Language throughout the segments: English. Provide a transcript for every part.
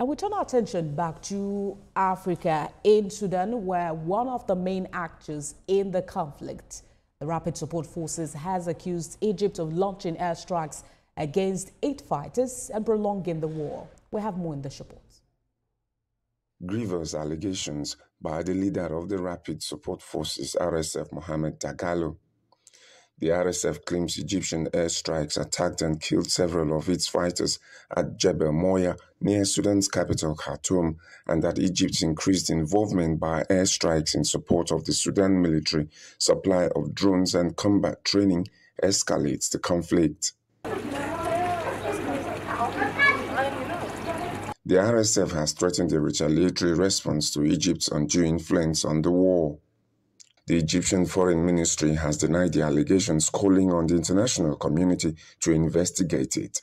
And we turn our attention back to Africa, in Sudan, where one of the main actors in the conflict, the Rapid Support Forces, has accused Egypt of launching airstrikes against 8 fighters and prolonging the war. We have more in this report. Grievous allegations by the leader of the Rapid Support Forces, RSF, Mohamed Dagalo. The RSF claims Egyptian airstrikes attacked and killed several of its fighters at Jebel, Moya, near Sudan's capital, Khartoum, and that Egypt's increased involvement by airstrikes in support of the Sudan military, supply of drones and combat training escalates the conflict. The RSF has threatened a retaliatory response to Egypt's undue influence on the war. The Egyptian Foreign Ministry has denied the allegations, calling on the international community to investigate it.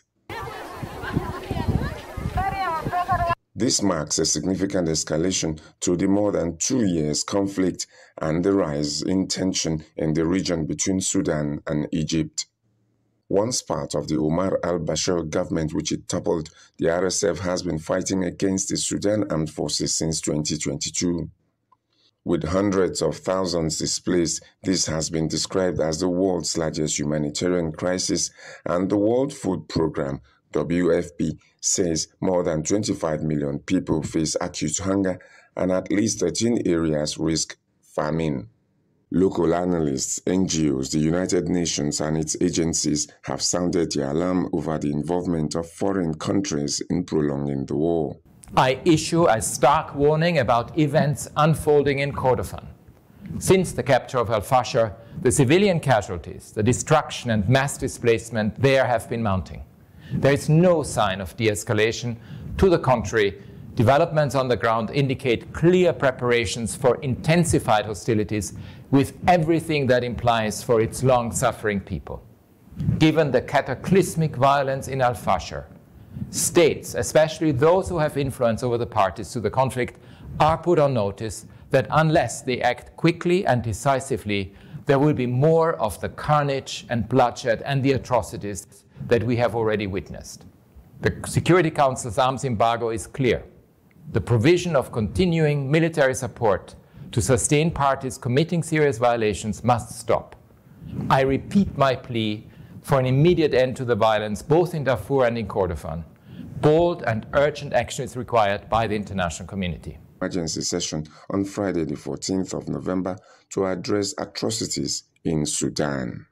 This marks a significant escalation to the more than 2 years conflict and the rise in tension in the region between Sudan and Egypt. Once part of the Omar al-Bashir government, which it toppled, the RSF has been fighting against the Sudan armed forces since 2022. With hundreds of thousands displaced, this has been described as the world's largest humanitarian crisis, and the World Food Programme, WFP, says more than 25 million people face acute hunger and at least 13 areas risk famine. Local analysts, NGOs, the United Nations and its agencies have sounded the alarm over the involvement of foreign countries in prolonging the war. I issue a stark warning about events unfolding in Kordofan. Since the capture of Al-Fashir, the civilian casualties, the destruction and mass displacement there have been mounting. There is no sign of de-escalation. To the contrary, developments on the ground indicate clear preparations for intensified hostilities with everything that implies for its long-suffering people. Given the cataclysmic violence in Al-Fashir, states, especially those who have influence over the parties to the conflict, are put on notice that unless they act quickly and decisively, there will be more of the carnage and bloodshed and the atrocities that we have already witnessed. The Security Council's arms embargo is clear. The provision of continuing military support to sustain parties committing serious violations must stop. I repeat my plea for an immediate end to the violence both in Darfur and in Kordofan. Bold and urgent action is required by the international community. Emergency session on Friday, the 14th of November, to address atrocities in Sudan.